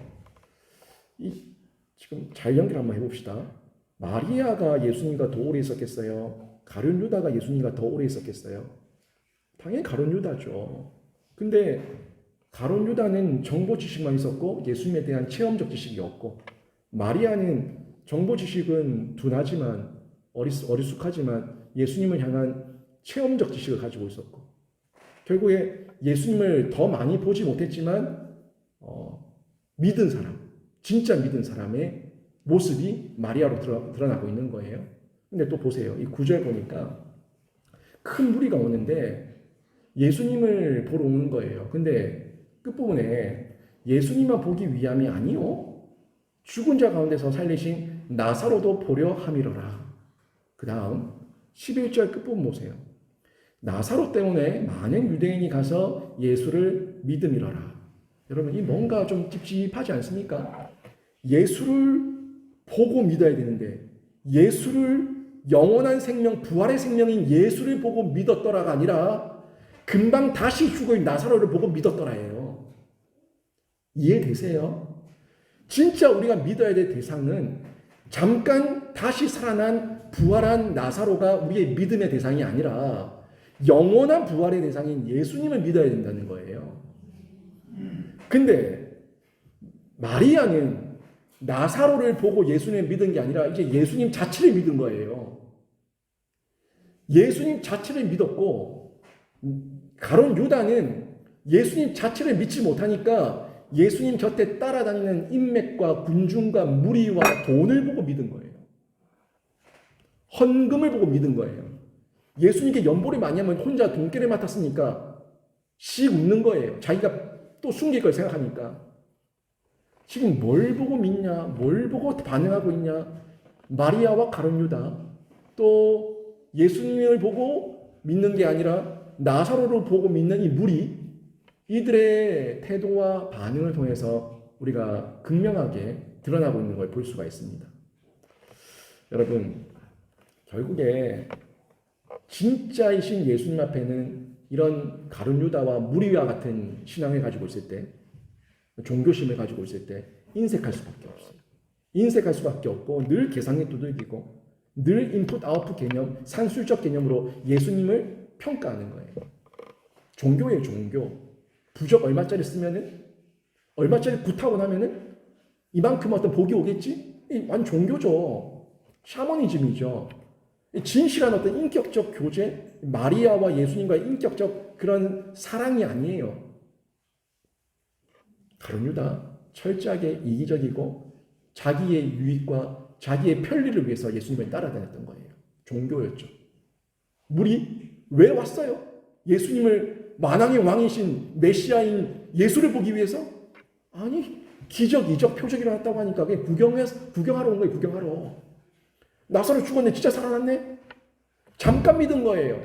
Speaker 1: 지금 잘 연결 한번 해봅시다. 마리아가 예수님과 더 오래 있었겠어요? 가룟 유다가 예수님과 더 오래 있었겠어요? 당연히 가룟 유다죠. 근데 가룟 유다는 정보 지식만 있었고 예수님에 대한 체험적 지식이 없고, 마리아는 정보 지식은 둔하지만 어리숙하지만 예수님을 향한 체험적 지식을 가지고 있었고, 결국에 예수님을 더 많이 보지 못했지만 믿은 사람, 진짜 믿은 사람의 모습이 마리아로 드러나고 있는 거예요. 근데 또 보세요. 이 9절 보니까 큰 무리가 오는데 예수님을 보러 오는 거예요. 근데 끝부분에 예수님만 보기 위함이 아니요 죽은 자 가운데서 살리신 나사로도 보려 함이러라. 그 다음 11절 끝부분 보세요. 나사로 때문에 많은 유대인이 가서 예수를 믿음이러라. 여러분, 이 뭔가 좀 찝찝하지 않습니까? 예수를 보고 믿어야 되는데, 예수를 영원한 생명, 부활의 생명인 예수를 보고 믿었더라가 아니라 금방 다시 죽을 나사로를 보고 믿었더라예요. 이해되세요? 진짜 우리가 믿어야 될 대상은 잠깐 다시 살아난 부활한 나사로가 우리의 믿음의 대상이 아니라 영원한 부활의 대상인 예수님을 믿어야 된다는 거예요. 근데 마리아는 나사로를 보고 예수님을 믿은 게 아니라 이제 예수님 자체를 믿은 거예요. 예수님 자체를 믿었고, 가룟 유다는 예수님 자체를 믿지 못하니까 예수님 곁에 따라다니는 인맥과 군중과 무리와 돈을 보고 믿은 거예요. 헌금을 보고 믿은 거예요. 예수님께 연보를 많이 하면 혼자 돈깨를 맡았으니까 씩 웃는 거예요. 자기가 또 숨길 걸 생각하니까. 지금 뭘 보고 믿냐? 뭘 보고 반응하고 있냐? 마리아와 가룟 유다, 또 예수님을 보고 믿는 게 아니라 나사로를 보고 믿는 이 무리, 이들의 태도와 반응을 통해서 우리가 극명하게 드러나고 있는 걸 볼 수가 있습니다. 여러분, 결국에 진짜이신 예수님 앞에는 이런 가룟 유다와 무리와 같은 신앙을 가지고 있을 때, 종교심을 가지고 있을 때 인색할 수밖에 없어요. 인색할 수밖에 없고 늘 계산이 두들기고 늘 인풋 아웃풋 개념, 산술적 개념으로 예수님을 평가하는 거예요. 종교예요, 종교. 부적 얼마짜리 쓰면은, 얼마짜리 굿하고 나면은 이만큼 어떤 복이 오겠지? 완전 종교죠. 샤머니즘이죠. 진실한 어떤 인격적 교제, 마리아와 예수님과의 인격적 그런 사랑이 아니에요. 가룟 유다 철저하게 이기적이고 자기의 유익과 자기의 편리를 위해서 예수님을 따라다녔던 거예요. 종교였죠. 무리 왜 왔어요? 예수님을 만왕의 왕이신 메시아인 예수를 보기 위해서? 아니, 기적, 이적, 표적이 일어났다고 하니까 그게 구경하러 온 거예요. 구경하러. 나사로 죽었네. 진짜 살아났네. 잠깐 믿은 거예요.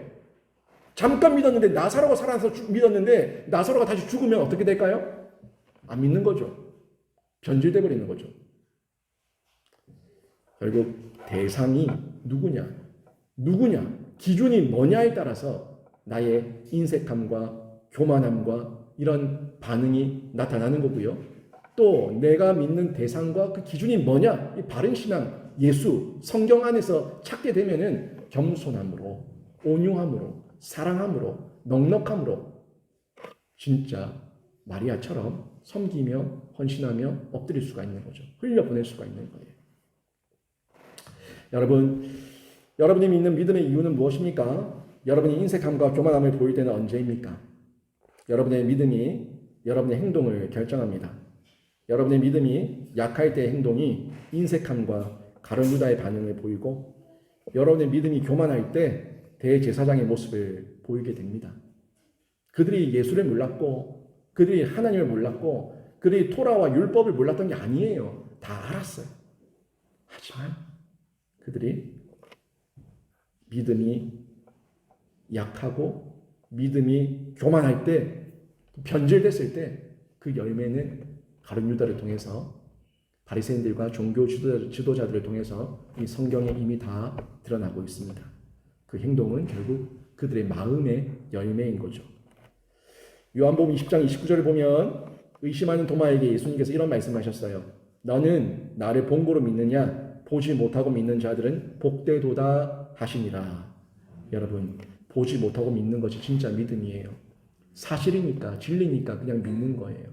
Speaker 1: 잠깐 믿었는데, 나사로가 살아나서 믿었는데 나사로가 다시 죽으면 어떻게 될까요? 안 믿는 거죠. 변질돼 버리는 거죠. 결국 대상이 누구냐, 기준이 뭐냐에 따라서 나의 인색함과 교만함과 이런 반응이 나타나는 거고요. 또 내가 믿는 대상과 그 기준이 뭐냐, 이 바른 신앙, 예수, 성경 안에서 찾게 되면은 겸손함으로, 온유함으로, 사랑함으로, 넉넉함으로 진짜 마리아처럼 섬기며 헌신하며 엎드릴 수가 있는 거죠. 흘려보낼 수가 있는 거예요. 여러분이 믿는 믿음의 이유는 무엇입니까? 여러분이 인색함과 교만함을 보일 때는 언제입니까? 여러분의 믿음이 여러분의 행동을 결정합니다. 여러분의 믿음이 약할 때의 행동이 인색함과 가룟 유다의 반응을 보이고, 여러분의 믿음이 교만할 때 대제사장의 모습을 보이게 됩니다. 그들이 예수를 몰랐고, 그들이 하나님을 몰랐고, 그들이 토라와 율법을 몰랐던 게 아니에요. 다 알았어요. 하지만 그들이 믿음이 약하고 믿음이 교만할 때, 변질됐을 때 그 열매는 가룟 유다를 통해서, 바리새인들과 종교 지도자들을 통해서 이 성경에 이미 다 드러나고 있습니다. 그 행동은 결국 그들의 마음의 열매인 거죠. 요한복음 20장 29절을 보면 의심하는 도마에게 예수님께서 이런 말씀하셨어요. 너는 나를 본고로 믿느냐? 보지 못하고 믿는 자들은 복되도다 하시니라. 여러분, 보지 못하고 믿는 것이 진짜 믿음이에요. 사실이니까, 진리니까 그냥 믿는 거예요.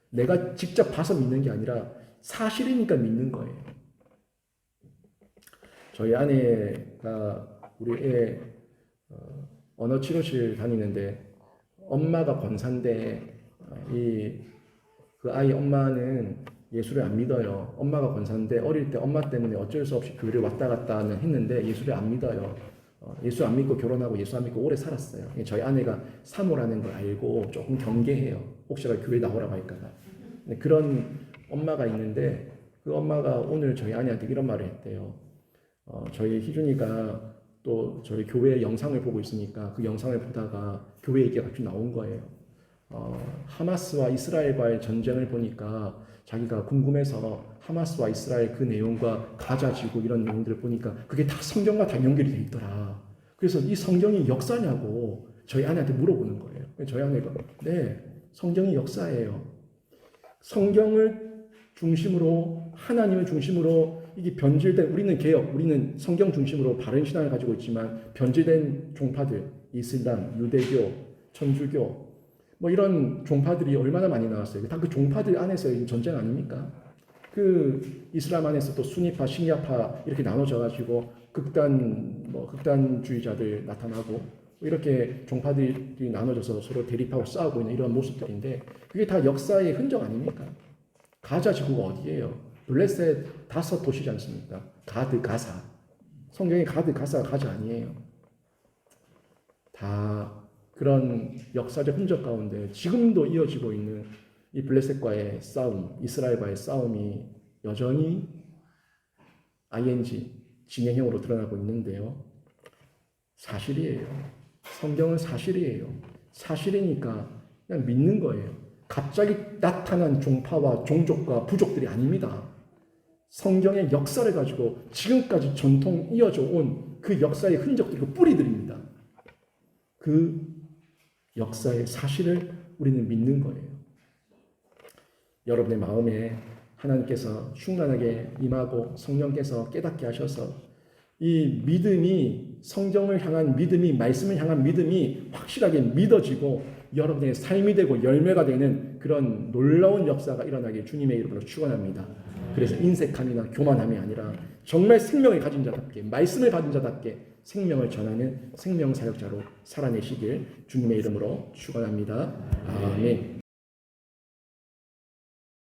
Speaker 1: 내가 직접 봐서 믿는 게 아니라 사실이니까 믿는 거예요. 저희 아내가 우리 애 언어 치료실 다니는데 엄마가 권사인데 그 아이 엄마는 예수를 안 믿어요. 엄마가 권사인데 어릴 때 엄마 때문에 어쩔 수 없이 교회를 왔다 갔다는 했는데 예수를 안 믿어요. 예수 안 믿고 결혼하고 예수 안 믿고 오래 살았어요. 저희 아내가 사모라는 걸 알고 조금 경계해요. 혹시라도 교회 나오라고 할까봐. 그런 엄마가 있는데 그 엄마가 오늘 저희 아내한테 이런 말을 했대요. 저희 희준이가 또 저희 교회 영상을 보고 있으니까 그 영상을 보다가 교회 얘기가 갑자기 나온 거예요. 하마스와 이스라엘과의 전쟁을 보니까 자기가 궁금해서 하마스와 이스라엘 그 내용과 가자 지구 이런 내용들을 보니까 그게 다 성경과 다 연결이 돼 있더라. 그래서 이 성경이 역사냐고 저희 아내한테 물어보는 거예요. 저희 아내가 네, 성경이 역사예요. 성경을 중심으로 하나님을 중심으로 이게 변질된 우리는 개혁, 우리는 성경 중심으로 바른 신앙을 가지고 있지만 변질된 종파들, 이슬람, 유대교, 천주교 뭐 이런 종파들이 얼마나 많이 나왔어요. 다 그 종파들 안에서의 전쟁 아닙니까? 그 이슬람 안에서 또 수니파, 시니아파 이렇게 나눠져 가지고 극단주의자들 나타나고 이렇게 종파들이 나눠져서 서로 대립하고 싸우고 있는 이런 모습들인데 그게 다 역사의 흔적 아닙니까? 가자 지구가 어디예요? 블레셋 5도시지 않습니까? 가드, 가사. 성경에 가드, 가사가 가자 아니에요. 다 그런 역사적 흔적 가운데 지금도 이어지고 있는 이 블레셋과의 싸움, 이스라엘과의 싸움이 여전히 ing, 진행형으로 드러나고 있는데요. 사실이에요. 성경은 사실이에요. 사실이니까 그냥 믿는 거예요. 갑자기 나타난 종파와 종족과 부족들이 아닙니다. 성경의 역사를 가지고 지금까지 전통 이어져 온 그 역사의 흔적들이고 뿌리들입니다. 그 역사의 사실을 우리는 믿는 거예요. 여러분의 마음에 하나님께서 충만하게 임하고 성령께서 깨닫게 하셔서 이 믿음이 성경을 향한 믿음이 말씀을 향한 믿음이 확실하게 믿어지고 여러분의 삶이 되고 열매가 되는 그런 놀라운 역사가 일어나길 주님의 이름으로 축원합니다. 그래서 인색함이나 교만함이 아니라 정말 생명을 가진 자답게 말씀을 받은 자답게 생명을 전하는 생명 사역자로 살아내시길 주님의 이름으로 축원합니다. 아멘.